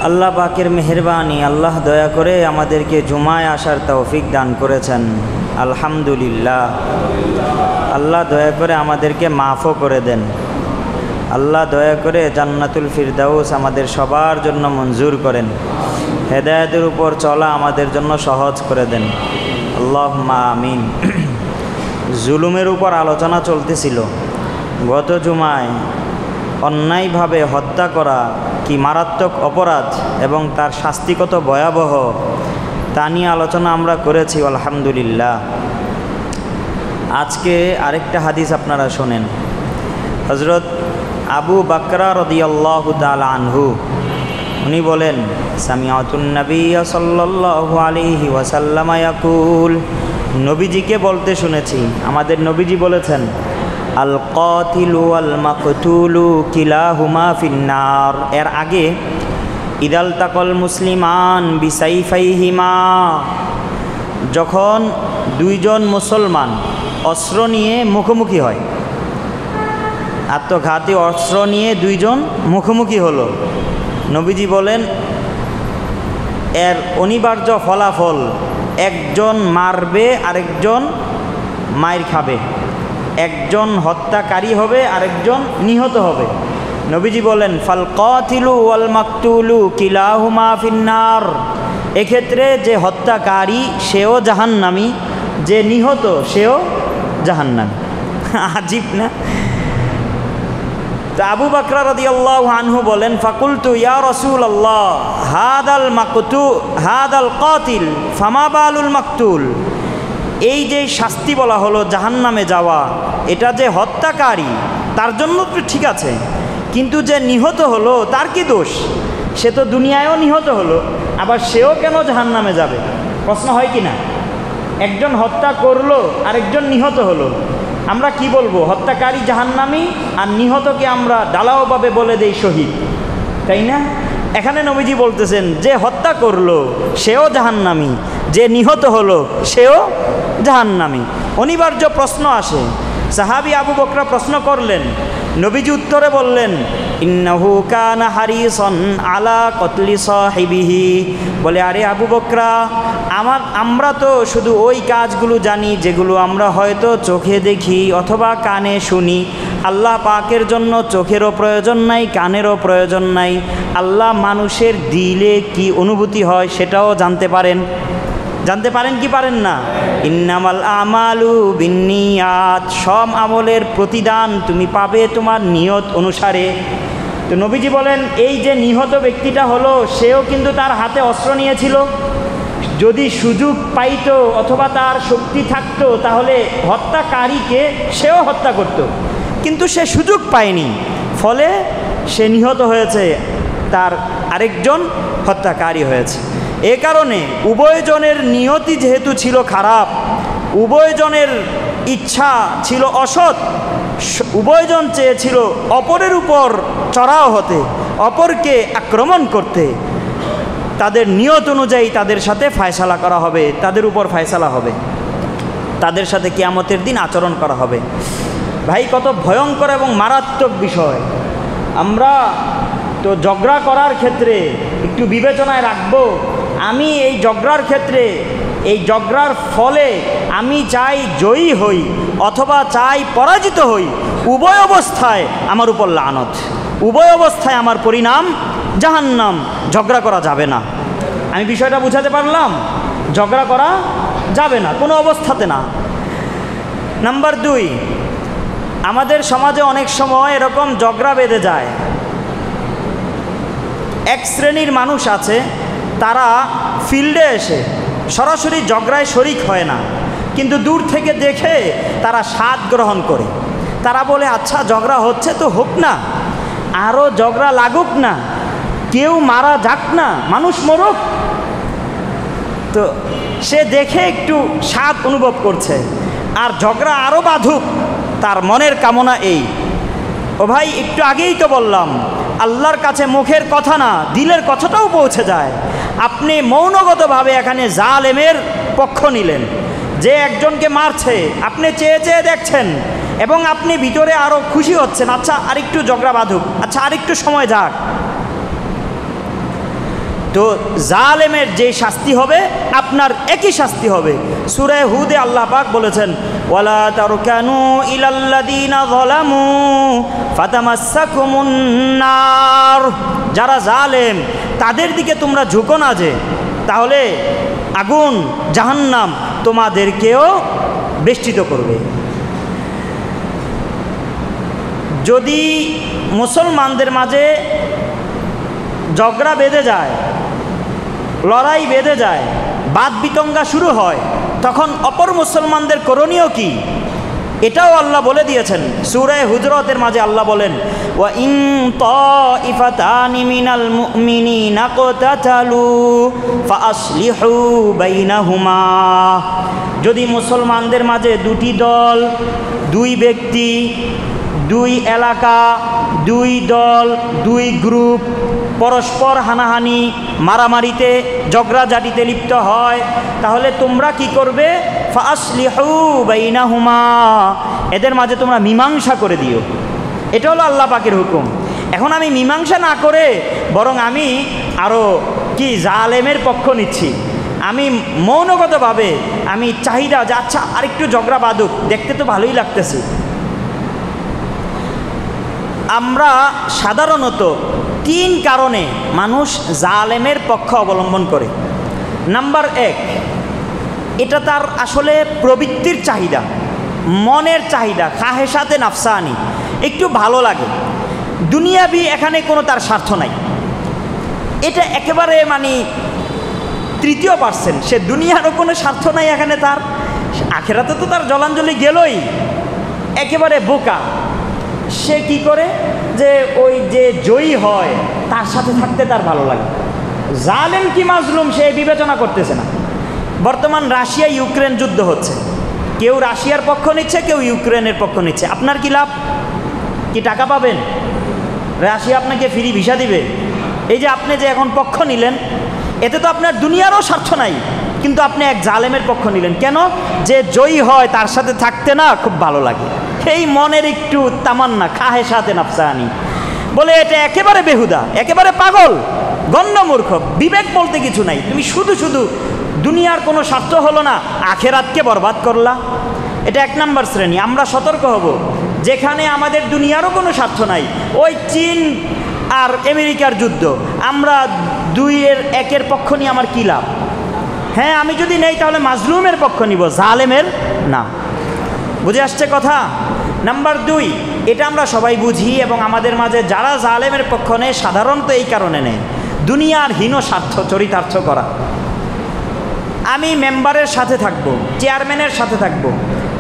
আল্লাহ পাকের মেহেরবানি, আল্লাহ দয়া করে আমাদেরকে জুমায় আসার তৌফিক দান করেছেন, আলহামদুলিল্লাহ। আল্লাহ দয়া করে আমাদেরকে মাফও করে দেন। আল্লাহ দয়া করে জান্নাতুল ফিরদাউস আমাদের সবার জন্য মঞ্জুর করেন। হেদায়েতের উপর চলা আমাদের জন্য সহজ করে দেন, আল্লাহুম্মা আমিন। জুলুমের উপর আলোচনা চলতেছিল। গত জুমায় অন্যায়ভাবে হত্যা করা কি মারাত্মক অপরাধ এবং তার শাস্তি কত ভয়াবহ তা নিয়ে আলোচনা আমরা করেছি, আলহামদুলিল্লাহ। আজকে আরেকটা হাদিস আপনারা শোনেন। হযরত আবু বকর রাদিয়াল্লাহু তাআলা আনহু উনি বলেন, সামিআতুন নবিয়্য সাল্লাল্লাহু আলাইহি ওয়াসাল্লাম ইয়াকুল, নবীজিকে বলতে শুনেছি। আমাদের নবীজি বলেছেন, আল কাতিলু ওয়াল মাকতুলু কিলাহুমা ফিন্নার। এর আগে ইদাল তাকাল মুসলিমান বিসাইফাইহিমা, যখন দুইজন মুসলমান অস্ত্র নিয়ে মুখোমুখি হয়, আত্মঘাতী অস্ত্র নিয়ে দুইজন মুখোমুখি হলো, নবীজি বলেন এর অনিবার্য ফলাফল একজন মারবে আরেকজন মাইর খাবে, একজন হত্যাকারী হবে আরেকজন নিহত হবে। নবীজি বলেন, ফাল কাতিলু ওয়াল মাকতুলু কিলাহুমা ফিন্নার। এক্ষেত্রে যে হত্যাকারী সেও জাহান্নামী, যে নিহত সেও জাহান্নামী। আজীব না? তো আবু বকর রাদিয়াল্লাহু আনহু বলেন, ফাকুলতু ইয়া রাসূলুল্লাহ হাদাল কাতিল ফামা বালুল মাকতুল। এই যে শাস্তি বলা হলো জাহান্নামে যাওয়া, এটা যে হত্যাকারী তার জন্য তো ঠিক আছে, কিন্তু যে নিহত হলো তার কি দোষ? সে তো দুনিয়ায়ও নিহত হলো, আবার সেও কেন জাহান্নামে যাবে? প্রশ্ন হয় কি না? একজন হত্যা করলো আরেকজন নিহত হলো, আমরা কি বলবো? হত্যাকারী জাহান্নামী, আর নিহতকে আমরা ডালাওভাবে বলে দেই শহীদ, তাই না? এখানে নবীজি বলতেছেন যে হত্যা করলো সেও জাহান্নামী, যে নিহত হলো সেও জাহান্নামী। অনিবার্য প্রশ্ন আসে। সাহাবী আবু বকর প্রশ্ন করলেন, নবীজি উত্তরে বললেন, ইন্নাহু কানা হারিসান আলা কতলি সাহিবিহি। বলে, আরে আবু বকরা, আমরা তো শুধু ওই কাজগুলো জানি যেগুলো আমরা হয়তো চোখে দেখি অথবা কানে শুনি। আল্লাহ পাকের জন্য চোখেরও প্রয়োজন নাই, কানেরও প্রয়োজন নাই। আল্লাহ মানুষের দিলে কি অনুভূতি হয় সেটাও জানতে পারেন কি পারেন না? ইন্নামাল আমালু বিন্নিয়াত, সব আমলের প্রতিদান তুমি পাবে তোমার নিয়ত অনুসারে। তো নবীজি বলেন, এই যে নিহত ব্যক্তিটা হলো সেও কিন্তু তার হাতে অস্ত্র নিয়েছিল। যদি সুযোগ পাইতো অথবা তার শক্তি থাকতো তাহলে হত্যাকারীকে সেও হত্যা করত, কিন্তু সে সুযোগ পায়নি, ফলে সে নিহত হয়েছে, তার আরেকজন হত্যাকারী হয়েছে। এ কারণে উভয়জনের নিয়তি যেহেতু ছিল খারাপ, উভয়জনের ইচ্ছা ছিল অসৎ, উভয়জন চেয়েছিল অপরের উপর চড়াও হতে, অপরকে আক্রমণ করতে, তাদের নিয়ত অনুযায়ী তাদের সাথে ফায়সালা করা হবে, তাদের উপর ফায়সালা হবে, তাদের সাথে কিয়ামতের দিন আচরণ করা হবে। ভাই, কত ভয়ঙ্কর এবং মারাত্মক বিষয়। আমরা তো ঝগড়া করার ক্ষেত্রে একটু বিবেচনায় রাখবো, আমি এই ঝগড়ার ক্ষেত্রে, এই ঝগড়ার ফলে আমি চাই জয়ী হই অথবা চাই পরাজিত হই, উভয় অবস্থায় আমার উপর লানত, উভয় অবস্থায় আমার পরিণাম জাহান্নাম। ঝগড়া করা যাবে না। আমি বিষয়টা বুঝাতে পারলাম? ঝগড়া করা যাবে না, কোনো অবস্থাতে না। নাম্বার 2, আমাদের সমাজে অনেক সময় এরকম ঝগড়া বেঁধে যায়। এক শ্রেণীর মানুষ আছে, তারা ফিল্ডে এসে সরাসরি ঝগড়ায় শরিক হয় না, কিন্তু দূর থেকে দেখে তারা স্বাদ গ্রহণ করে। তারা বলে, আচ্ছা ঝগড়া হচ্ছে তো হোক না, আরও ঝগড়া লাগুক না, কেউ মারা যাক না, মানুষ মরুক। তো সে দেখে একটু স্বাদ অনুভব করছে, আর ঝগড়া আরও বাঁধুক, তার মনের কামনা এই। ও ভাই, একটু আগেই তো বললাম, আল্লাহর কাছে মুখের কথা না, দিলের কথাটাও পৌঁছে যায়। আপনি মৌনগতভাবে এখানে জালেমের পক্ষ নিলেন, যে একজনকে মারছে আপনি চেয়ে চেয়ে দেখছেন, এবং আপনি ভিতরে আরও খুশি হচ্ছেন, আচ্ছা আরেকটু ঝগড়া বাঁধুক, আচ্ছা আরেকটু সময় যাক। তো জালেমের যে শাস্তি হবে আপনার একই শাস্তি হবে। সূরা হুদে আল্লাহ পাক বলেছেন, ওয়ালা তারকানু ইলাল্লাযীনা যালামু ফাতামাসসাকুমুন নার, যারা জালেম তাদের দিকে তোমরা ঝুঁকো না, যে তাহলে আগুন জাহান্নাম তোমাদেরকেও বেষ্টিত করবে। যদি মুসলমানদের মাঝে ঝগড়া বেঁধে যায়, লড়াই বেঁধে যায়, বাদ বিতঙ্গা শুরু হয়, তখন অপর মুসলমানদের করণীয় কি এটাও আল্লাহ বলে দিয়েছেন। সূরা হুজরাতের মাঝে আল্লাহ বলেন, ওয়া ইন তাইফাতানি মিনাল মুমিনিনা ইকতাতালু ফাআসলিহু বাইনাহুমা, যদি মুসলমানদের মাঝে দুটি দল, দুই ব্যক্তি, দুই এলাকা, দুই দল, দুই গ্রুপ পরস্পর হানাহানি মারামারিতে ঝগড়াঝাটিতে লিপ্ত হয়, তাহলে তোমরা কি করবে? ফাসলিহু বাইনাহুমা, এদের মাঝে তোমরা মীমাংসা করে দিও। এটা হলো আল্লাহ পাকের হুকুম। এখন আমি মীমাংসা না করে বরং আমি আরও কি জালেমের পক্ষ নিচ্ছি, আমি মৌনগতভাবে আমি চাহিদা যে আচ্ছা আরেকটু ঝগড়া বাঁধুক, দেখতে তো ভালোই লাগতেছে। আমরা সাধারণত 3 কারণে মানুষ জালেমের পক্ষ অবলম্বন করে। নাম্বার 1, এটা তার আসলে প্রবৃত্তির চাহিদা, মনের চাহিদা, খাহেসাতে নাফসানি, একটু ভালো লাগে, দুনিয়াবি এখানে কোনো তার স্বার্থ নাই। এটা একেবারে মানে 3%, সে দুনিয়ারও কোনো স্বার্থ নাই এখানে, তার আখেরাতে তো তার জলাঞ্জলি গেলই, একেবারে বোকা। সে কি করে যে ওই যে জয়ী হয় তার সাথে থাকতে তার ভালো লাগে। জালেম কি মাজলুম সে বিবেচনা করতেছে না। বর্তমান রাশিয়া ইউক্রেন যুদ্ধ হচ্ছে, কেউ রাশিয়ার পক্ষ নিচ্ছে, কেউ ইউক্রেনের পক্ষ নিচ্ছে। আপনার কি লাভ? কি টাকা পাবেন? রাশিয়া আপনাকে ফ্রি ভিসা দিবে? এই যে আপনি যে এখন পক্ষ নিলেন, এতে তো আপনার দুনিয়ারও স্বার্থ নাই, কিন্তু আপনি এক জালেমের পক্ষ নিলেন কেন? যে জয়ী হয় তার সাথে থাকতে না খুব ভালো লাগে, এই মনের একটু তামান্না, খাহেসাতে নাফসানি বলে। এটা একেবারে বেহুদা, একেবারে পাগল, গণ্যমূর্খ, বিবেক বলতে কিছু নাই। তুমি শুধু শুধু দুনিয়ার কোনো স্বার্থ হলো না, আখেরাতকে বরবাদ করলা। এটা 1 নম্বর শ্রেণী। আমরা সতর্ক হব, যেখানে আমাদের দুনিয়ারও কোনো স্বার্থ নাই, ওই চীন আর আমেরিকার যুদ্ধ, আমরা 2-1 পক্ষ নিয়ে আমার কী লাভ? হ্যাঁ, আমি যদি নেই তাহলে মাজলুমের পক্ষ নিব, জালেমের না। বুঝে আসছে কথা? নাম্বার 2, এটা আমরা সবাই বুঝি, এবং আমাদের মাঝে যারা জালেমের পক্ষ নেয় সাধারণত এই কারণে নেয়, দুনিয়ার হীন স্বার্থ চরিতার্থ করা। আমি মেম্বারের সাথে থাকবো, চেয়ারম্যানের সাথে থাকবো,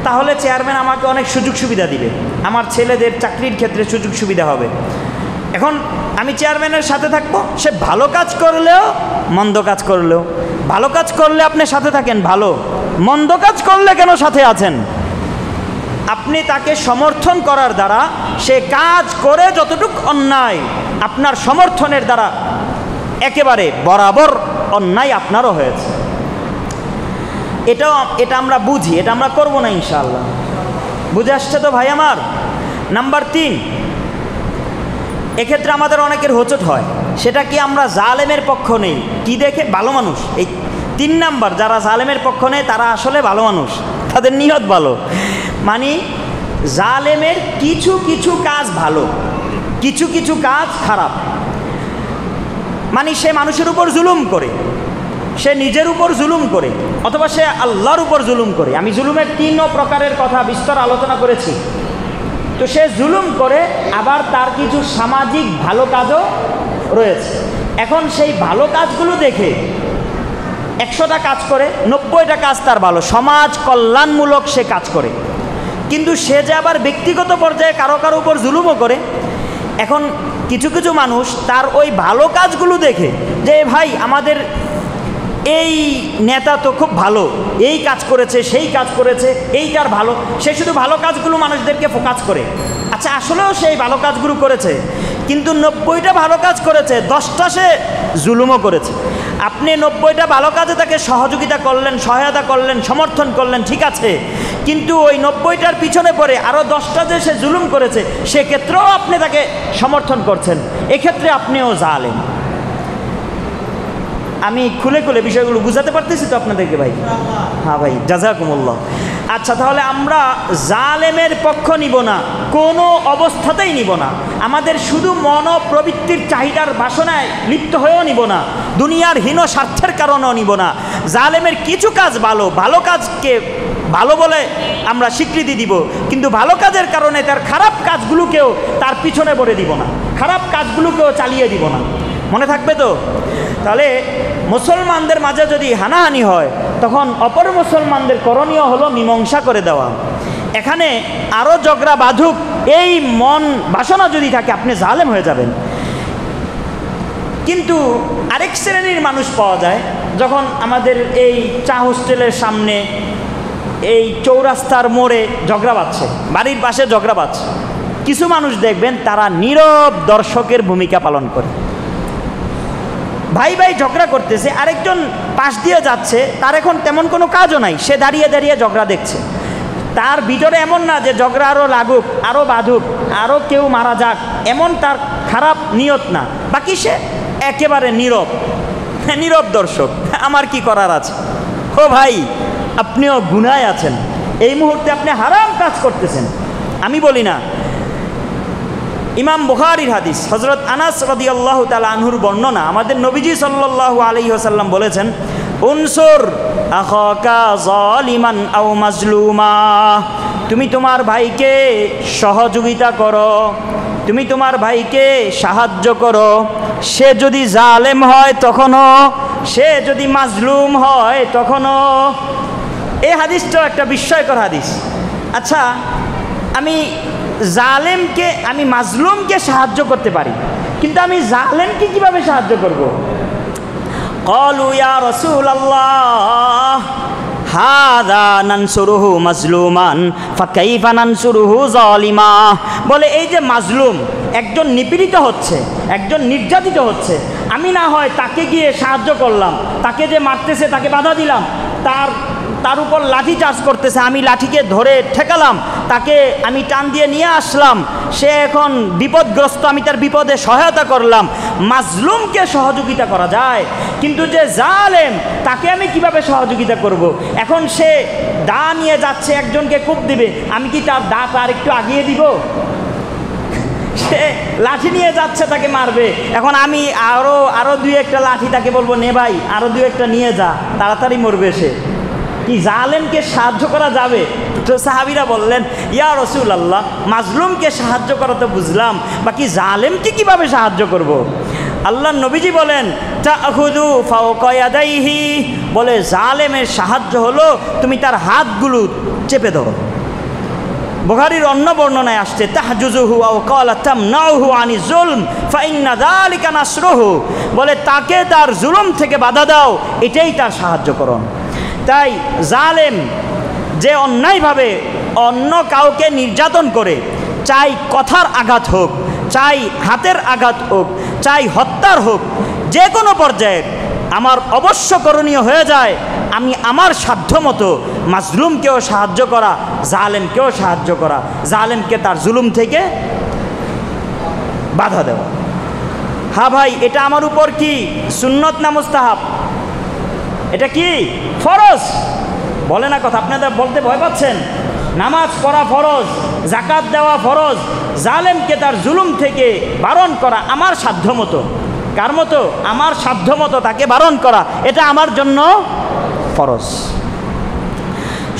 তাহলে চেয়ারম্যান আমাকে অনেক সুযোগ সুবিধা দিবে, আমার ছেলেদের চাকরির ক্ষেত্রে সুযোগ সুবিধা হবে। এখন আমি চেয়ারম্যানের সাথে থাকবো, সে ভালো কাজ করলেও মন্দ কাজ করলেও, ভালো কাজ করলে আপনি সাথে থাকেন ভালো, মন্দ কাজ করলে কেন সাথে আছেন? আপনি তাকে সমর্থন করার দ্বারা সে কাজ করে যতটুকু অন্যায়, আপনার সমর্থনের দ্বারা একেবারে বরাবর অন্যায় আপনারও হয়েছে। এটা আমরা বুঝি, এটা আমরা করব না ইনশাআল্লাহ। বুঝে আসছে তো ভাই আমার? নাম্বার 3, এক্ষেত্রে আমাদের অনেকের হোঁচট হয়, সেটা কি আমরা জালেমের পক্ষ নেই কি দেখে ভালো মানুষ। এই 3 নাম্বার, যারা জালেমের পক্ষ নেয় তারা আসলে ভালো মানুষ, তাদের নিয়ত ভালো। মানে জালেমের কিছু কিছু কাজ ভালো, কিছু কিছু কাজ খারাপ। মানে সে মানুষের উপর জুলুম করে, সে নিজের উপর জুলুম করে, অথবা সে আল্লাহর উপর জুলুম করে। আমি জুলুমের 3 প্রকারের কথা বিস্তর আলোচনা করেছি। তো সে জুলুম করে, আবার তার কিছু সামাজিক ভালো কাজও রয়েছে। এখন সেই ভালো কাজগুলো দেখে 100টা কাজ করে, 90টা কাজ তার ভালো, সমাজ কল্যাণমূলক সে কাজ করে। কিন্তু সে যে আবার ব্যক্তিগত পর্যায়ে কারো কারো উপর জুলুমও করে। এখন কিছু কিছু মানুষ তার ওই ভালো কাজগুলো দেখে যে ভাই আমাদের এই নেতা তো খুব ভালো, এই কাজ করেছে, সেই কাজ করেছে, এইটার ভালো, সে শুধু ভালো কাজগুলো মানুষদেরকে ফোকাস করে। আচ্ছা, আসলেও সেই ভালো কাজগুলো করেছে, কিন্তু 90টা ভালো কাজ করেছে, 10টা সে জুলুমও করেছে। আপনি 90টা ভালো কাজে তাকে সহযোগিতা করলেন, সহায়তা করলেন, সমর্থন করলেন, ঠিক আছে, কিন্তু ওই 90টার পিছনে পড়ে আরও 10টা যে সে জুলুম করেছে, সেক্ষেত্রেও আপনি তাকে সমর্থন করছেন। এক্ষেত্রে আপনিও জালেম। আমি খুলে খুলে বিষয়গুলো বুঝাতে পারতেছি তো আপনাদেরকে ভাই? হ্যাঁ ভাই, জাযাকুমুল্লাহ। আচ্ছা, তাহলে আমরা জালেমের পক্ষ নিব না, কোনো অবস্থাতেই নিব না। আমাদের শুধু মন প্রবৃত্তির চাহিদার বাসনায় লিপ্ত হয়েও নিব না, দুনিয়ার হীন স্বার্থের কারণেও নিব না। জালেমের কিছু কাজ ভালো, ভালো কাজকে ভালো বলে আমরা স্বীকৃতি দিব, কিন্তু ভালো কাজের কারণে তার খারাপ কাজগুলোকেও তার পিছনে পড়ে দিব না, খারাপ কাজগুলোকেও চালিয়ে দিব না। মনে থাকবে তো? তাহলে মুসলমানদের মাঝে যদি হানাহানি হয়, তখন অপর মুসলমানদের করণীয় হলো মীমাংসা করে দেওয়া। এখানে আরও ঝগড়া বাঁধুক, এই মন বাসনা যদি থাকে, আপনি জালেম হয়ে যাবেন। কিন্তু আরেক শ্রেণীর মানুষ পাওয়া যায়, যখন আমাদের এই চা হোস্টেলের সামনে এই চৌরাস্তার মোড়ে ঝগড়া বাঁধছে, বাড়ির পাশে ঝগড়া বাঁধছে, কিছু মানুষ দেখবেন তারা নীরব দর্শকের ভূমিকা পালন করে। ভাই ভাই ঝগড়া করতেছে, আরেকজন পাশ দিয়ে যাচ্ছে, তার এখন তেমন কোনো কাজও নাই, সে দাঁড়িয়ে দাঁড়িয়ে ঝগড়া দেখছে। তার ভিতরে এমন না যে ঝগড়া আরও লাগুক, আরও বাঁধুক, আরও কেউ মারা যাক, এমন তার খারাপ নিয়ত না। বাকি সে একেবারে নীরব, নীরব দর্শক। আমার কি করার আছে? ও ভাই, আপনিও গুনায় আছেন, এই মুহূর্তে আপনি হারাম কাজ করতেছেন। আমি বলি না, ইমাম বুখারীর হাদিস, হযরত আনাস রাদিয়াল্লাহু তাআলা আনহুর বর্ণনা, আমাদের নবীজি সাল্লাল্লাহু আলাইহি ওয়াসাল্লাম বলেছেন, উনসুর আখাকা যালিমান আও মাজলুমা, তুমি তোমার ভাইকে সহযোগিতা করো, তুমি তোমার ভাইকে সাহায্য করো। সে যদি জালেম হয় তখনও, সে যদি মাজলুম হয় তখনও। এই হাদিসটাও একটা বিস্ময়কর হাদিস। আচ্ছা, আমি জালেমকে, আমি মাজলুমকে সাহায্য করতে পারি, কিন্তু আমি জালেমকে কিভাবে সাহায্য করব? ক্বালু ইয়া রাসূলুল্লাহ হাযা নানসুরুহু মাজলুমান ফাকাইফা নানসুরুহু যালিমা। বলে এই যে মাজলুম, একজন নিপীড়িত হচ্ছে, একজন নির্যাতিত হচ্ছে, আমি না হয় তাকে গিয়ে সাহায্য করলাম, তাকে যে মারতেছে তাকে বাধা দিলাম, তার উপর লাঠি চার্জ করতেছে, আমি লাঠিকে ধরে ঠেকালাম, তাকে আমি টান দিয়ে নিয়ে আসলাম, সে এখন বিপদগ্রস্ত, আমি তার বিপদে সহায়তা করলাম। মাজলুমকে সহযোগিতা করা যায়, কিন্তু যে জালেম, তাকে আমি কিভাবে সহযোগিতা করব? এখন সে দা নিয়ে যাচ্ছে, একজনকে কূপ দিবে, আমি কি তার দা আর একটু আগিয়ে দিব? সে লাঠি নিয়ে যাচ্ছে, তাকে মারবে, এখন আমি আরো দুই একটা লাঠি তাকে বলবো, নে ভাই আরো দুই একটা নিয়ে যা, তাড়াতাড়ি মরবে সে। কি জালেমকে সাহায্য করা যাবে? তো সাহাবীরা বললেন, ইয়া রাসূলুল্লাহ, মাজলুমকে সাহায্য করা তো বুঝলাম, বাকি জালেমকে কিভাবে সাহায্য করব? আল্লাহর নবীজি বলেন, তাখুযু ফাওকা ইয়াদাইহি, বলে জালেমের সাহায্য হলো তুমি তার হাতগুলো চেপে ধরো। বুখারীর অন্য বর্ণনায় আসছে, তাহজুজুহু আও ক্বালা তামনাউহু আনি যুলম ফাইন্না যালিকা নাসরুহু, বলে তাকে তার জুলুম থেকে বাধা দাও, এটাই তার সাহায্যকরণ। তাই জালেম যে অন্যায়ভাবে অন্য কাউকে নির্যাতন করে, চাই কথার আঘাত হোক, চাই হাতের আঘাত হোক, চাই হত্যার হোক, যে কোনো পর্যায়ের, আমার অবশ্য করণীয় হয়ে যায় আমি আমার সাধ্যমতো মাজলুমকেও সাহায্য করা, জালেমকেও সাহায্য করা, জালেমকে তার জুলুম থেকে বাধা দেওয়া। হ্যাঁ ভাই, এটা আমার উপর কি সুন্নত না মুস্তাহাব? এটা কি ফরজ? বলে না কথা, আপনাদের বলতে ভয় পাচ্ছেন? নামাজ পড়া ফরজ, যাকাত দেওয়া ফরজ, জালেমকে তার জুলুম থেকে বারণ করা আমার সাধ্যমতো। কার মতো? আমার সাধ্যমতো তাকে বারণ করা, এটা আমার জন্য ফরজ।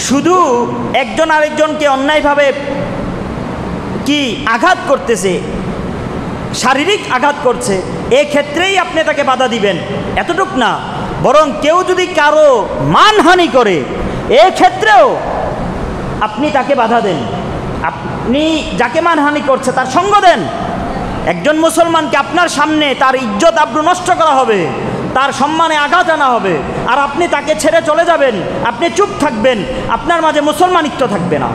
শুধু একজন আরেকজনকে অন্যায়ভাবে কি আঘাত করতেছে, শারীরিক আঘাত করছে, এক্ষেত্রেই আপনি তাকে বাধা দিবেন, এতটুক না, বরং কেউ যদি কারো মানহানি করে, এক্ষেত্রেও আপনি তাকে বাধা দেন। আপনি যাকে মানহানি করছে তার সঙ্গ দেন। একজন মুসলমানকে আপনার সামনে তার ইজ্জত আবরু নষ্ট করা হবে, তার সম্মানে আঘাত আনা হবে, আর আপনি তাকে ছেড়ে চলে যাবেন, আপনি চুপ থাকবেন, আপনার মাঝে মুসলমানিত্ব থাকবে না,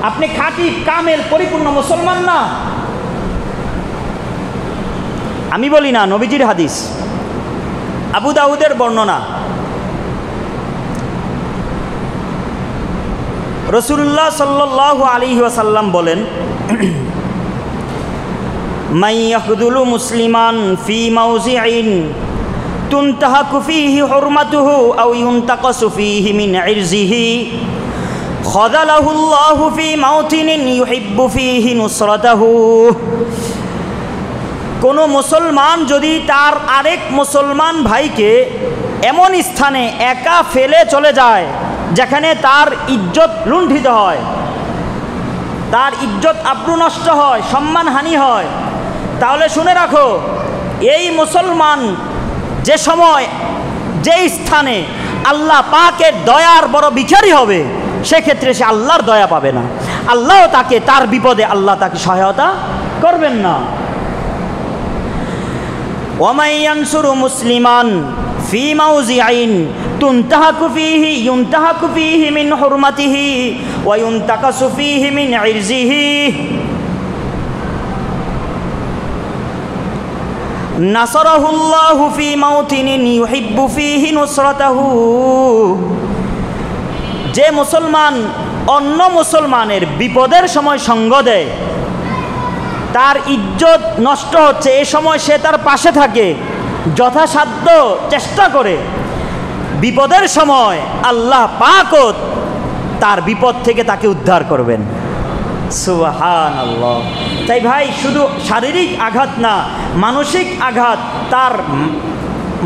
আপনি খাঁটি কামেল পরিপূর্ণ মুসলমান না। আমি বলি না, নবীজির হাদিস, আবু দাউদের বর্ণনা, রাসূলুল্লাহ সাল্লাল্লাহু আলাইহি ওয়াসাল্লাম বলেন, মান ইয়াখযুলু মুসলিমান ফি মাওজিইন তুনতাহাকু ফীহি হুরমাতুহু আও ইউনতাকাসু ফীহি মিন ইরজিহি খাযালাহুল্লাহু ফী মাউতিনিন ইউহিব্বু ফীহি নুসরাতাহু। কোনো মুসলমান যদি তার আরেক মুসলমান ভাইকে এমন স্থানে একা ফেলে চলে যায় যেখানে তার ইজ্জত লুণ্ঠিত হয়, তার ইজ্জত আব্রু নষ্ট হয়, সম্মানহানি হয়, তাহলে শুনে রাখো এই মুসলমান যে সময় যে স্থানে আল্লাহ পাকের দয়ার বড় ভিখারি হবে, সেক্ষেত্রে সে আল্লাহর দয়া পাবে না। আল্লাহ তাকে তার বিপদে আল্লাহ তাকে সহায়তা করবেন না। ওয়ামান ইয়ানসুরু মুসলিমান ফি মাউজিআইন তুনতাহাকু ফীহি ইউনতাহাকু ফীহি মিন হুরমাতিহি ওয়া ইউনতাকাসু ফীহি মিন ইরজিহি নাসারাহুল্লাহু ফী মাউতিনিন ইউহিব্বু ফীহি নুসরাতাহু। যে মুসলমান অন্য মুসলমানের বিপদের সময় সঙ্গ দেয়, তার ইজ্জত নষ্ট হচ্ছে, এ সময় সে তার পাশে থাকে, যথাসাধ্য চেষ্টা করে, বিপদের সময় আল্লাহ পাকও তার বিপদ থেকে তাকে উদ্ধার করবেন। সুবহানাল্লাহ। তাই ভাই শুধু শারীরিক আঘাত না, মানসিক আঘাত, তার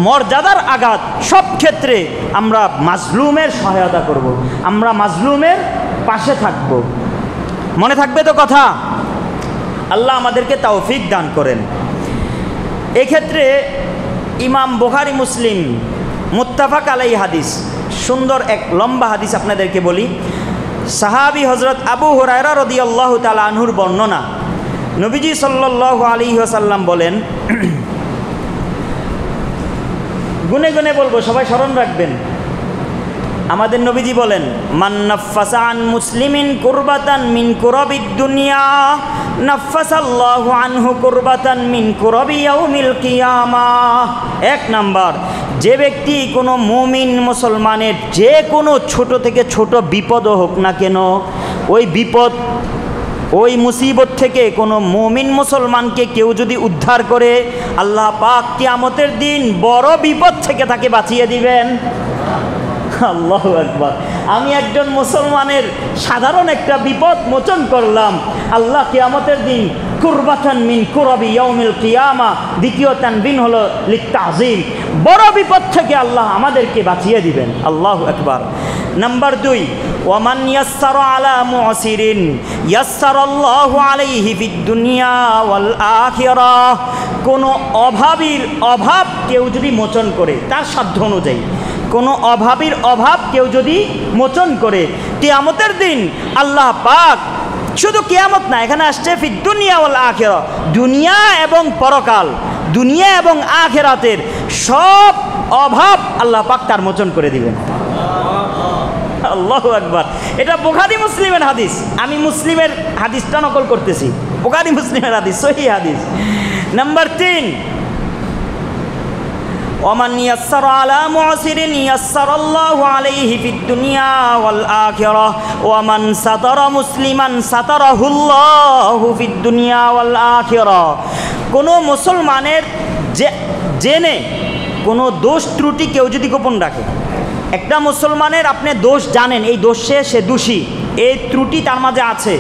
মর্যাদার আঘাত, সব ক্ষেত্রে আমরা মাজলুমের সহায়তা করব, আমরা মাজলুমের পাশে থাকব। মনে থাকবে তো কথা? আল্লাহ আমাদেরকে তৌফিক দান করেন। এক্ষেত্রে ইমাম বুখারী মুসলিম মুত্তাফাক আলাইহি হাদিস, সুন্দর এক লম্বা হাদিস আপনাদেরকে বলি। সাহাবী হযরত আবু হুরায়রা রাদিয়াল্লাহু তাআলা আনহুর বর্ণনা, নবীজি সাল্লাল্লাহু আলাইহি ওয়াসাল্লাম বলেন, গুনে গুনে বলবো, সবাই স্মরণ রাখবেন। আমাদের নবীজি বলেন, মান নাফাসা আন মুসলিমিন কুরবাতান মিন কুরাবিদ দুনিয়া নাফাসাল্লাহু আনহু কুরবাতান মিন কুরাবি ইয়াউমিল কিয়ামাহ। এক নাম্বার, যে ব্যক্তি কোনো মুমিন মুসলমানের যে কোনো ছোট থেকে ছোট বিপদও হোক না কেন, ওই বিপদ, ওই মুসিবত থেকে কোনো মুমিন মুসলমানকে কেউ যদি উদ্ধার করে, আল্লাহ পাক কিয়ামতের দিন বড় বিপদ থেকে তাকে বাঁচিয়ে দিবেন। আল্লাহু আকবার। আমি একজন মুসলমানের সাধারণ একটা বিপদ মোচন করলাম, আল্লাহ কিয়ামতের দিন কুরবাতান মিন কুরাবি ইয়াউমিল কিয়ামা, দ্বিতীয় তানবিন হলো লিত্তাযীম, বড় বিপদ থেকে আল্লাহ আমাদেরকে বাঁচিয়ে দিবেন। আল্লাহু আকবার। নাম্বার 2, ওয়ামান ইয়াসসারা আলা মুসিরিন ইয়াসসারাল্লাহু আলাইহি ফিদ দুনিয়া ওয়াল আখিরাহ। কোনো অভাবীর অভাব কেউ যদি মোচন করে, তার সাধ্য অনুযায়ী কোনো অভাবীর অভাব কেউ যদি মোচন করে, কিয়ামতের দিন আল্লাহ পাক, শুধু কিয়ামত না, এখানে আসছে ফিদ দুনিয়া ওয়াল আখিরাহ, দুনিয়া এবং পরকাল, দুনিয়া এবং আখিরাতের সব অভাব আল্লাহ পাক তার মোচন করে দিবেন। আল্লাহু আকবার। এটা বুখারী মুসলিমের হাদিস, আমি মুসলিমের হাদিসটা নকল করতেছি, বুখারী মুসলিমের হাদিস, সহিহ হাদিস। নাম্বার 3, ওমান ইয়াসসারা আলা মুসিরিন ইয়াসসারাল্লাহু আলাইহি ফিদ দুনিয়া ওয়াল আখিরাহ ওয়ামান সাতারা মুসলিমান সাতারাহুল্লাহু ফিদ দুনিয়া ওয়াল আখিরাহ। কোনো মুসলমানের জেনে কোনো দোষ ত্রুটি কেউ যদি গোপন রাখে, একটা মুসলমানের আপনি দোষ জানেন, এই দোষে সে দোষী, এই ত্রুটি তার মাঝে আছে,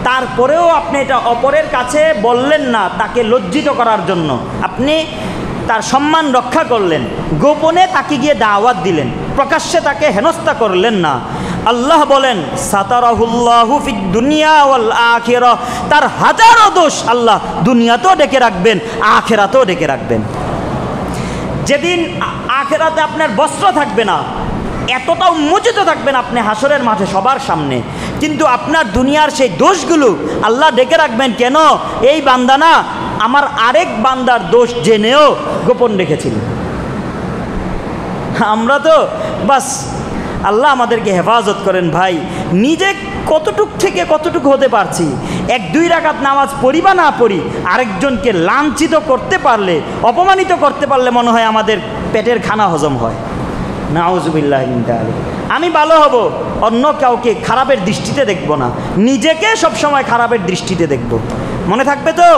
তারপরেও আপনি এটা অপরের কাছে বললেন না, তাকে লজ্জিত করার জন্য আপনি তার সম্মান রক্ষা করলেন, গোপনে তাকে গিয়ে দাওয়াত দিলেন, প্রকাশ্যে তাকে হেনস্থা করলেন না। আল্লাহ বলেন, সাতারাহুল্লাহু ফিদ দুনিয়া ওয়াল আখিরাহ, তার হাজারো দোষ আল্লাহ দুনিয়াতেও ডেকে রাখবেন, আখিরাতেও ডেকে রাখবেন। যেদিন আখিরাতে আপনার বস্ত্র থাকবে না, এতটা উন্মোচিত থাকবেন আপনি হাসরের মাঠে সবার সামনে, কিন্তু আপনার দুনিয়ার সেই দোষগুলো আল্লাহ ডেকে রাখবেন। কেন? এই বান্দা না আমার আরেক বান্দার দোষ জেনেও গোপন রেখেছিল। আমরা তো বাস, আল্লাহ আমাদেরকে হেফাজত করেন ভাই। নিজে কতটুক থেকে কতটুকু হতে পারছি, 1-2 রাকাত নামাজ পড়ি বা না পড়ি, আরেকজনকে লাঞ্ছিত করতে পারলে, অপমানিত করতে পারলে মনে হয় আমাদের পেটের খানা হজম হয়। নাউজুবিল্লাহি মিন যালিক। আমি ভালো হব, অন্য কাউকে খারাপের দৃষ্টিতে দেখব না, নিজেকে সবসময় খারাপের দৃষ্টিতে দেখব। মনে থাকবে তো?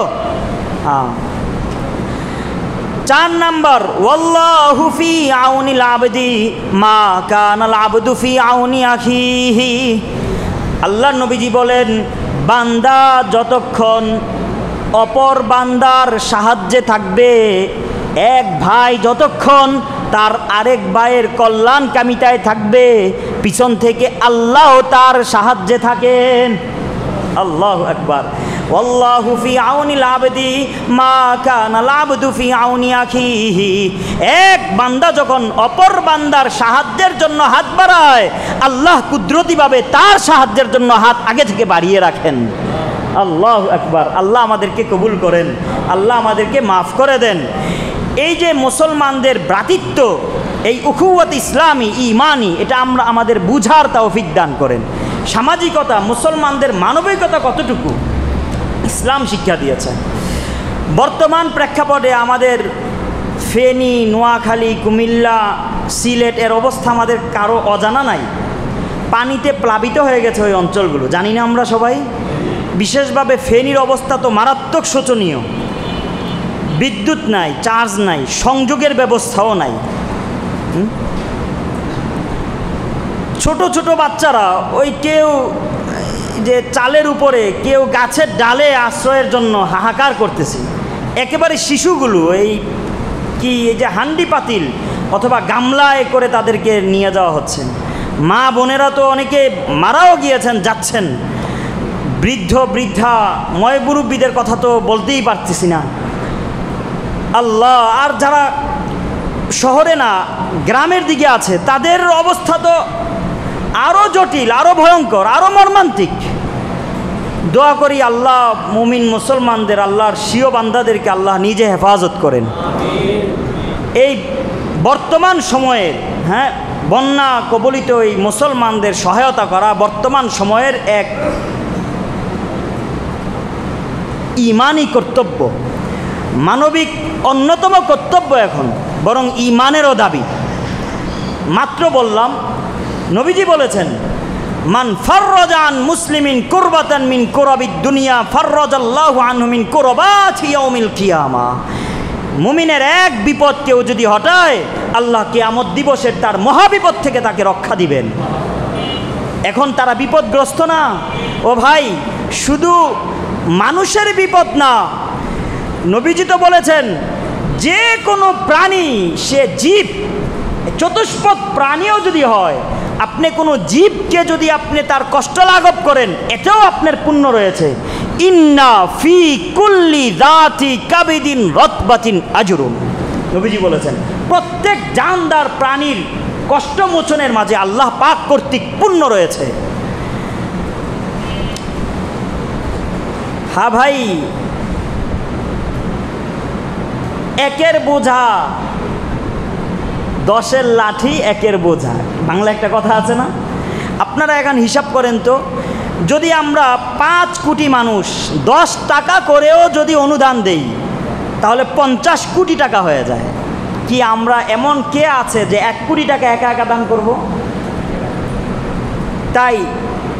4 নাম্বার, ওয়াল্লাহু ফি আউনিল আবদি মা কানাল আবদু ফি আউনি আখিহি। আল্লাহর নবীজি বলেন, বান্দা যতক্ষণ অপর বান্দার সাহায্যে থাকবে, এক ভাই যতক্ষণ তার আরেক ভাইয়ের কল্যাণ কামিতায় থাকবে, পিছন থেকে আল্লাহ তার সাহায্যে থাকেন। আল্লাহু আকবার। ওয়াল্লাহু ফি আউনিল আবদি মা কানাল আবদু ফি আউনি আখিহি। এক বান্দা যখন অপর বান্দার সাহায্যের জন্য হাত বাড়ায়, আল্লাহ কুদরতিভাবে তার সাহায্যের জন্য হাত আগে থেকে বাড়িয়ে রাখেন। আল্লাহু আকবার। আল্লাহ আমাদেরকে কবুল করেন, আল্লাহ আমাদেরকে মাফ করে দেন। এই যে মুসলমানদের ভ্রাতৃত্ব, এই উখুওয়াত ইসলামী ইমানি, এটা আমরা আমাদের বুঝার তৌফিক দান করেন। সামাজিকতা, মুসলমানদের মানবিকতা কতটুকু ইসলাম শিক্ষা দিয়েছে। বর্তমান প্রেক্ষাপটে আমাদের ফেনী, নোয়াখালী, কুমিল্লা, সিলেট এর অবস্থা আমাদের কারো অজানা নাই। পানিতে প্লাবিত হয়ে গেছে ওই অঞ্চলগুলো, জানি না আমরা সবাই। বিশেষভাবে ফেনীর অবস্থা তো মারাত্মক শোচনীয়। বিদ্যুৎ নাই, চার্জ নাই, সংযোগের ব্যবস্থাও নাই। ছোট ছোট বাচ্চারা, ওই কেউ যে চালের উপরে, কেউ গাছের ডালে আশ্রয়ের জন্য হাহাকার করতেছে। একেবারে শিশুগুলো এই যে হান্ডি পাতিল অথবা গামলায় করে তাদেরকে নিয়ে যাওয়া হচ্ছে। মা বোনেরা তো অনেকে মারাও গিয়েছেন, যাচ্ছেন। বৃদ্ধ বৃদ্ধা ময়মুরব্বীদের কথা তো বলতেই পারতেছি না। আল্লাহ, আর যারা শহরে না গ্রামের দিকে আছে, তাদের অবস্থা তো আরও জটিল, আরও ভয়ঙ্কর, আরও মর্মান্তিক। দোয়া করি আল্লাহ মুমিন মুসলমানদের, আল্লাহর স্বীয় বান্দাদেরকে আল্লাহ নিজে হেফাজত করেন। এই বর্তমান সময়ের বন্যা কবলিত এই মুসলমানদের সহায়তা করা বর্তমান সময়ের এক ইমানি কর্তব্য, মানবিক অন্যতম কর্তব্য এখন, বরং ইমানেরও দাবি। মাত্র বললাম, নবীজি বলেছেন, মান ফাররাজান মুসলিমিন কুরবাতান মিন কুরাবিদ দুনিয়া ফাররাজাল্লাহু আনহু মিন কুরবাতি ইয়াউমিল কিয়ামা। মুমিনের এক বিপদ কেউ যদি হটায়, আল্লাহ কিয়ামত দিবসের তার মহাবিপদ থেকে তাকে রক্ষা দিবেন। এখন তারা বিপদগ্রস্ত না ও ভাই, শুধু মানুষের বিপদ না, নবীজি তো বলেছেন যে কোনো প্রাণী, সে জীব, চতুষ্পদ প্রাণীও যদি হয়, আপনি কোনো জীবকে যদি আপনি তার কষ্ট লাঘব করেন, এটাও আপনার পুণ্য রয়েছে। ইন্না ফি কুল্লি যাতি কাবিদিন রতবাতিন আজরুন। নবীজি বলেছেন প্রত্যেক জানদার প্রাণীর কষ্ট মোচনের মাঝে আল্লাহ পাক কর্তৃক পুণ্য রয়েছে। হ্যাঁ ভাই, একের বোঝা 10-এর লাঠি একের বোঝা, বাংলা একটা কথা আছে না? আপনারা এখন হিসাব করেন তো, যদি আমরা 5 কোটি মানুষ 10 টাকা করেও যদি অনুদান দেই, তাহলে 50 কোটি টাকা হয়ে যায়। কি আমরা এমন কে আছে যে 1 কোটি টাকা একা একা দান করব? তাই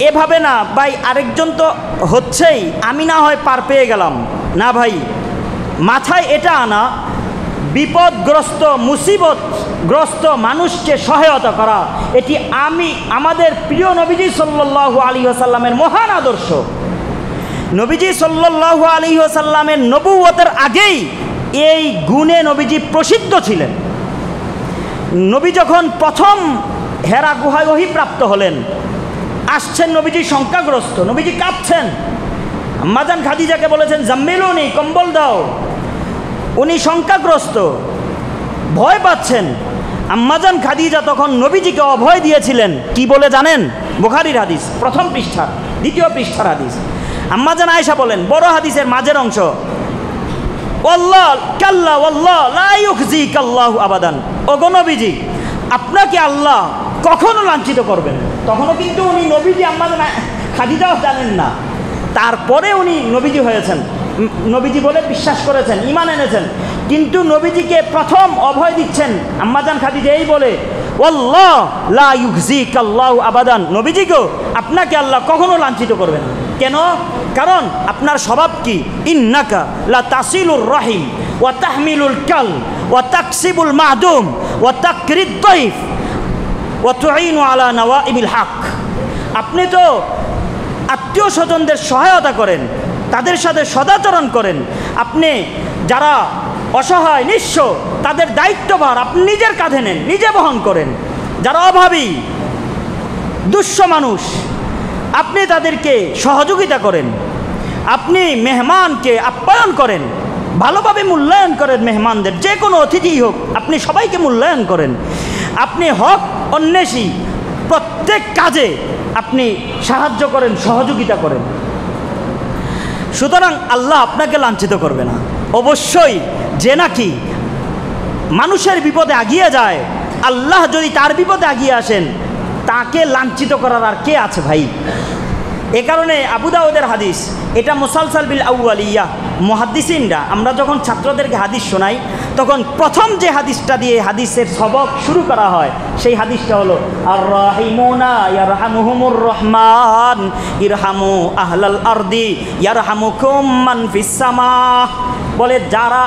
এভাবে না ভাই, আরেকজন তো হচ্ছেই, আমি না হয় পার পেয়ে গেলাম না ভাই। মাথায় এটা আনা, বিপদগ্রস্ত মুসিবতগ্রস্ত মানুষকে সহায়তা করা, এটি আমাদের প্রিয় নবীজি সাল্লাল্লাহু আলাইহি ওয়াসাল্লামের মহান আদর্শ। নবীজি সাল্লাল্লাহু আলাইহি ওয়াসাল্লামের নবুয়তের আগেই এই গুণে নবীজি প্রসিদ্ধ ছিলেন। নবী যখন প্রথম হেরা গুহায় ওহীপ্রাপ্ত হলেন, আসছেন নবীজি শঙ্কাগ্রস্ত, নবীজি কাঁপছেন। আম্মাজান খাদিজাকে বলেছেন, জাম্মিলুনি, কম্বল দাও। উনি শঙ্কাগ্রস্ত, ভয় পাচ্ছেন। আম্মাজান খাদিজা তখন নবীজিকে অভয় দিয়েছিলেন, কি বলে জানেন? বুখারীর হাদিস, 1ম পৃষ্ঠা 2য় পৃষ্ঠার হাদিস। আম্মাজান আয়েশা বলেন, বড় হাদিসের মাঝের অংশ, ওয়াল্লাহ কাল্লা ওয়াল্লাহ লা ইউখজিকাল্লাহু আবাদান। ওগো নবীজি, আপনাকে আল্লাহ কখনো লাঞ্ছিত করবেন। তখনও কিন্তু উনি নবীজি আম্মাজান খাদিজাও জানেন না, তারপরে উনি নবীজি হয়েছেন, নবীজি বলে বিশ্বাস করেছেন, ঈমান এনেছেন। কিন্তু নবীজিকে প্রথম অভয় দিচ্ছেন আম্মাজান খাদিজা এই বলে, ওয়াল্লাহ লা ইউখজিকাল্লাহু আবাদান। নবীজি গো, আপনাকে আল্লাহ কখনো লাঞ্ছিত করবেন না। কেন? কারণ আপনার স্বভাব কি? ইন্নাকা লা তাসিলুর রাহিম, ওয়া তাহমিলুল কাল ওয়া তাকসিবুল মাদুম ওয়া তাকরিদ দাইফ ওয়া তুঈনু আলা নওয়াইবিল হক। আপনি তো আত্মীয় স্বজনদের সহায়তা করেন, তাদের সাথে সদাচরণ করেন, আপনি যারা অসহায় নিঃস্ব তাদের দায়িত্বভার আপনি নিজের কাঁধে নেন, নিজে বহন করেন। যারা অভাবী দুঃস্থ মানুষ আপনি তাদেরকে সহযোগিতা করেন, আপনি মেহমানকে আপ্যায়ন করেন, ভালোভাবে মূল্যায়ন করেন মেহমানদের, যে কোনো অতিথি হোক আপনি সবাইকে মূল্যায়ন করেন, আপনি হক অন্বেষী প্রত্যেক কাজে আপনি সাহায্য করেন, সহযোগিতা করেন। সুতরাং আল্লাহ আপনাকে লাঞ্ছিত করবে না। অবশ্যই যে নাকি মানুষের বিপদে আগিয়ে যায়, আল্লাহ যদি তার বিপদে আগিয়ে আসেন তাকে লাঞ্ছিত করার আর কে আছে ভাই? এ কারণে আবু দাউদের হাদিস, এটা মুসালসাল বিল আউয়ালিয়া, মুহাদ্দিসিনরা আমরা যখন ছাত্রদেরকে হাদিস শোনাই তখন প্রথম যে হাদিসটা দিয়ে হাদিসের সবক শুরু করা হয় সেই হাদিসটা হলো আর রাহিমুনা ইয়ারহামুহুমুর রহমান ইরহামু আহলাল আরদি ইয়ারহামুকুম মান ফিস সামাহ। বলে যারা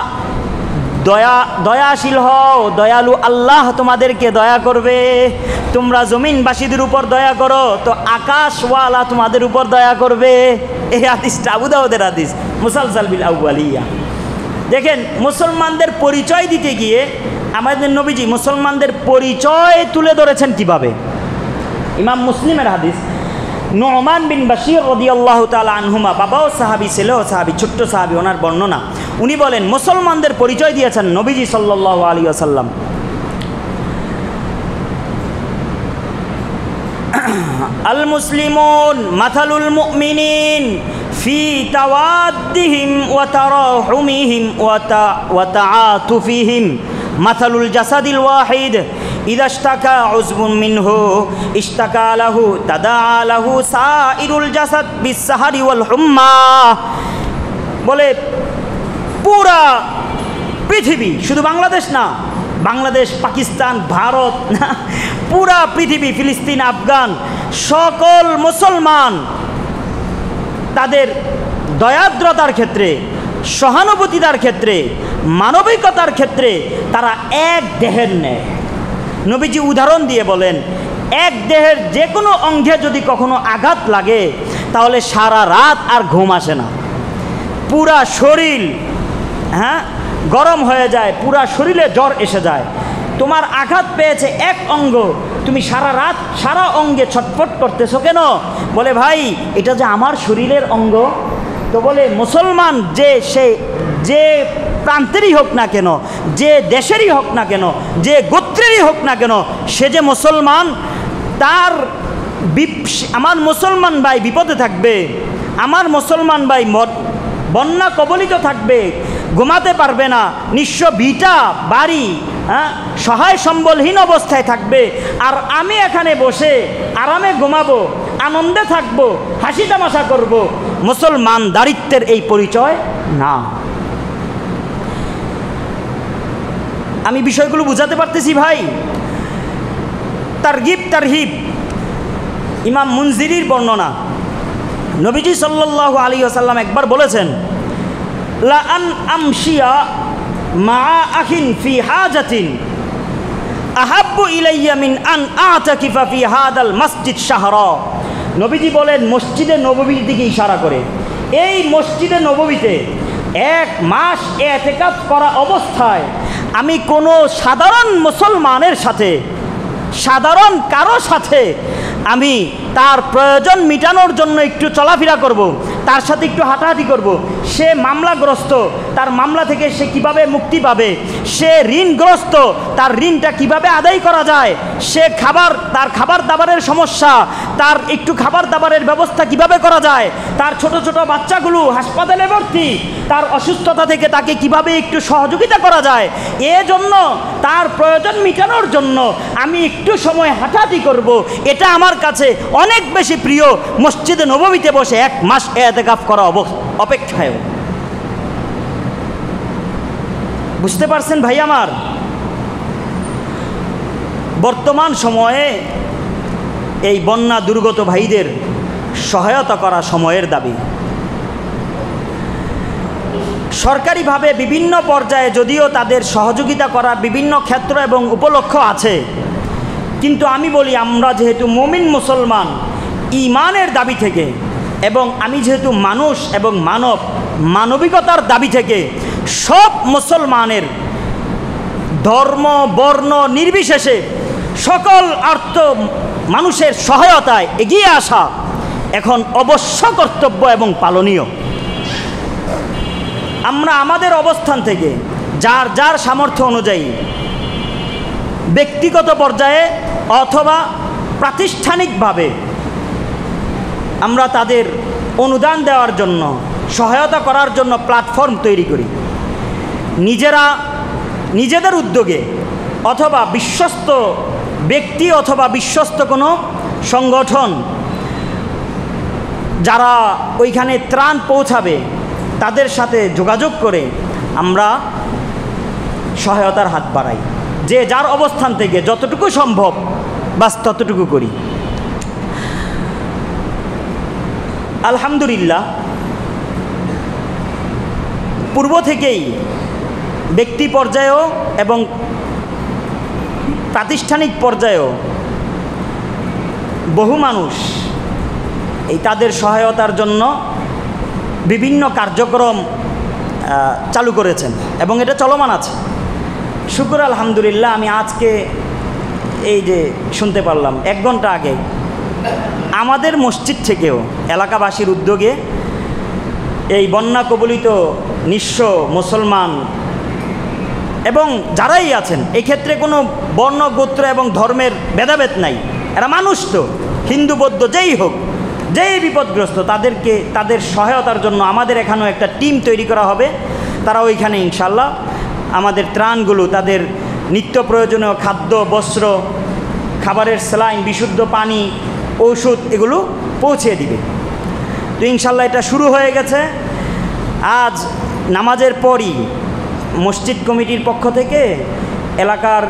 দয়াশীল হও, দয়ালু আল্লাহ তোমাদেরকে দয়া করবে। তোমরা জমিনবাসীদের উপর দয়া করো তো আকাশওয়ালা তোমাদের উপর দয়া করবে। এই হাদিসটা আবু দাউদের হাদিস, মুসালসাল বিল আউয়ালিয়া। দেখেন, মুসলমানদের পরিচয় দিতে গিয়ে আমাদের নবীজি মুসলমানদের পরিচয় তুলে ধরেছেন কিভাবে। ইমাম মুসলিমের হাদিস, নুমান বিন বাশির রাদিয়াল্লাহু তাআলা আনহুমা, বাবাও সাহাবী ছেলেও সাহাবী, ছোট্ট সাহাবী, ওনার বর্ণনা। উনি বলেন মুসলমানদের পরিচয় দিয়েছেন নবীজি সাল্লাল্লাহু আলাইহি ওয়াসাল্লাম। আল মুসলিমুন মাথালুল মুমিনিন ফি তাওয়াদ্দিহিম ওয়া তারাহুমিহিম ওয়া তাআতুফিহিম মাথালুল জাসাদিল ওয়াহিদ ইযা ইশতাকা উযবুন মিনহু ইশতাকা লাহু তাদাআ লাহু সাইরুল জাসাদ বিস-সাহরি ওয়াল হুম্মা। বলে পুরা পৃথিবী, শুধু বাংলাদেশ না, বাংলাদেশ, পাকিস্তান, ভারত না, পুরা পৃথিবী, ফিলিস্তিন, আফগান, সকল মুসলমান তাদের দয়াদ্রতার ক্ষেত্রে, সহানুভূতিতার ক্ষেত্রে, মানবিকতার ক্ষেত্রে তারা এক দেহের ন্যায়। নবীজি উদাহরণ দিয়ে বলেন, এক দেহের যে কোনো অঙ্গে যদি কখনো আঘাত লাগে তাহলে সারা রাত আর ঘুম আসে না, পুরা শরীর গরম হয়ে যায়, পুরা শরীরে জ্বর এসে যায়। তোমার আঘাত পেয়েছে এক অঙ্গ, তুমি সারা রাত সারা অঙ্গে ছটফট করতেছো কেন? বলে ভাই এটা যে আমার শরীরের অঙ্গ। তো বলে মুসলমান যে প্রান্তেরই হোক না কেন, যে দেশেরই হোক না কেন, যে গোত্রেরই হোক না কেন, সে যে মুসলমান, তার আমার মুসলমান ভাই বিপদে থাকবে, আমার মুসলমান ভাই বন্যা কবলিত থাকবে, ঘুমাতে পারবে না, নিঃস্ব ভিটা বাড়ি, সহায় সম্বলহীন অবস্থায় থাকবে, আর আমি এখানে বসে আরামে ঘুমাবো, আনন্দে থাকবো, হাসি তামাশা করব। মুসলমান দারিদ্রের এই পরিচয় না। আমি বিষয়গুলো বুঝাতে পারতেছি ভাই? তারহিব ইমাম মুনজিরির বর্ণনা, নবীজি সাল্লাল্লাহু আলাইহি ওয়াসাল্লাম একবার বলেছেন, লা আন আমশিয়া মা আখিন ফি হাজাতিন আহাব্বু ইলাইয়া মিন আন আতাকিফা ফি হাদাল মসজিদ শাহরা। নবীজি বলেন, মসজিদে নববীর দিকে ইশারা করে, এই মসজিদে নববীতে এক মাস ইতিকাফ করা অবস্থায় আমি কোনো সাধারণ মুসলমানের সাথে, সাধারণ কারো সাথে আমি তার প্রয়োজন মিটানোর জন্য একটু চলাফেরা করব, তার সাথে একটু হাঁটাহাঁটি করব। সে মামলাগ্রস্ত, তার মামলা থেকে সে কিভাবে মুক্তি পাবে, সে ঋণগ্রস্ত, তার ঋণটা কিভাবে আদায় করা যায়, সে তার খাবার দাবারের সমস্যা, তার একটু খাবার দাবারের ব্যবস্থা কিভাবে করা যায়, তার ছোট ছোট বাচ্চাগুলো হাসপাতালে ভর্তি, তার অসুস্থতা থেকে তাকে কিভাবে একটু সহযোগিতা করা যায়, এজন্য তার প্রয়োজন মেটানোর জন্য আমি একটু সময় হাঁটাহাঁটি করব। এটা আমার কাছে অনেক বেশি প্রিয় মসজিদে নববীতে বসে এক মাস ইতিকাফ করা অপেক্ষায়। বুঝতে পারছেন ভাই আমার? বর্তমান সময়ে এই বন্যা দুর্গত ভাইদের সহায়তা করা সময়ের দাবি। সরকারিভাবে বিভিন্ন পর্যায়ে যদিও তাদের সহযোগিতা করার বিভিন্ন ক্ষেত্র এবং উপলক্ষ আছে, কিন্তু আমি বলি আমরা যেহেতু মুমিন মুসলমান ঈমানের দাবি থেকে, এবং আমি যেহেতু মানুষ এবং মানবিকতার দাবি থেকে সব মুসলমানের ধর্ম বর্ণ নির্বিশেষে সকল আর্ত মানুষের সহায়তায় এগিয়ে আসা এখন অবশ্য কর্তব্য এবং পালনীয়। আমরা আমাদের অবস্থান থেকে যার যার সামর্থ্য অনুযায়ী ব্যক্তিগত পর্যায়ে অথবা প্রাতিষ্ঠানিকভাবে আমরা তাদের অনুদান দেওয়ার জন্য, সহায়তা করার জন্য প্ল্যাটফর্ম তৈরি করি। নিজেদের উদ্যোগে অথবা বিশ্বস্ত ব্যক্তি অথবা বিশ্বস্ত কোনো সংগঠন যারা ওইখানে ত্রাণ পৌঁছাবে তাদের সাথে যোগাযোগ করে আমরা সহায়তার হাত বাড়াই। যে যার অবস্থান থেকে যতটুকু সম্ভব বাস ততটুকু করি। আলহামদুলিল্লাহ, পূর্ব থেকেই ব্যক্তি পর্যায়েও এবং প্রাতিষ্ঠানিক পর্যায়েও বহু মানুষ এই তাদের সহায়তার জন্য বিভিন্ন কার্যক্রম চালু করেছেন এবং এটা চলমান আছে। শুকর আলহামদুলিল্লাহ, আমি আজকে এই যে শুনতে পারলাম 1 ঘন্টা আগে আমাদের মসজিদ থেকেও এলাকাবাসীর উদ্যোগে এই বন্যা কবলিত নিঃস্ব মুসলমান এবং যারাই আছেন, এক্ষেত্রে কোনো বর্ণ গোত্র এবং ধর্মের ভেদাভেদ নাই, এরা মানুষ, তো হিন্দু বৌদ্ধ যেই হোক, যেই বিপদগ্রস্ত তাদেরকে তাদের সহায়তার জন্য আমাদের এখানেও একটা টিম তৈরি করা হবে। তারা ওইখানে ইনশাল্লাহ আমাদের ত্রাণগুলো, তাদের নিত্য প্রয়োজনীয় খাদ্য, বস্ত্র, খাবারের স্যালাইন, বিশুদ্ধ পানি, ঔষধ এগুলো পৌঁছে দিবে। তো ইনশাল্লাহ এটা শুরু হয়ে গেছে। আজ নামাজের পরই মসজিদ কমিটির পক্ষ থেকে এলাকার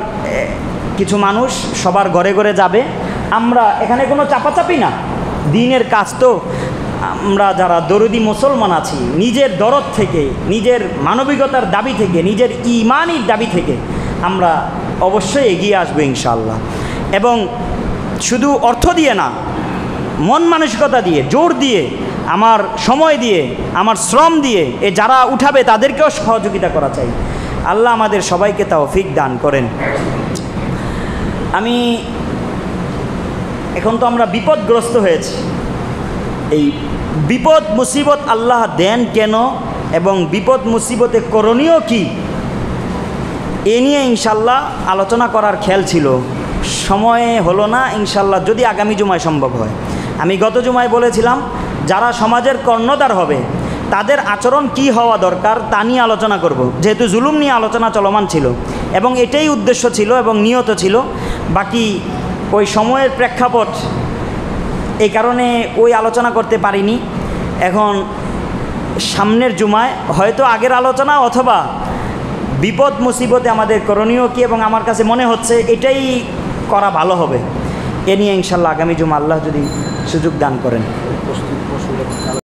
কিছু মানুষ সবার ঘরে ঘরে যাবে। আমরা এখানে কোনো চাপাচাপি না, দিনের কাজ তো। আমরা যারা দরদি মুসলমান আছি, নিজের দরদ থেকে, নিজের মানবিকতার দাবি থেকে, নিজের ঈমানির দাবি থেকে আমরা অবশ্যই এগিয়ে আসবো ইনশাআল্লাহ। এবং শুধু অর্থ দিয়ে না, মন মানসিকতা দিয়ে, জোর দিয়ে, আমার সময় দিয়ে, আমার শ্রম দিয়ে যারা উঠাবে তাদেরকেও সহযোগিতা করা চাই। আল্লাহ আমাদের সবাইকে তৌফিক দান করেন। এখন তো আমরা বিপদগ্রস্ত হয়েছি, এই বিপদ মুসিবত আল্লাহ দেন কেন এবং বিপদ মুসিবতে করণীয় কি, এ নিয়ে ইনশাল্লাহ আলোচনা করার খেয়াল ছিল, সময়ে হলো না। ইনশাল্লাহ যদি আগামী জুমায় সম্ভব হয়। আমি গত জুমায় বলেছিলাম যারা সমাজের কর্ণধার হবে তাদের আচরণ কি হওয়া দরকার তা নিয়ে আলোচনা করব, যেহেতু জুলুম নিয়ে আলোচনা চলমান ছিল এবং এটাই উদ্দেশ্য ছিল এবং নিয়ত ছিল। বাকি ওই সময়ের প্রেক্ষাপট, এই কারণে ওই আলোচনা করতে পারিনি। এখন সামনের জুমায় হয়তো আগের আলোচনা অথবা বিপদ মুসিবতে আমাদের করণীয় কী, এবং আমার কাছে মনে হচ্ছে এটাই করা ভালো হবে। এ নিয়ে ইনশাল্লাহ আগামী জুমা আল্লাহ যদি সুযোগ দান করেন।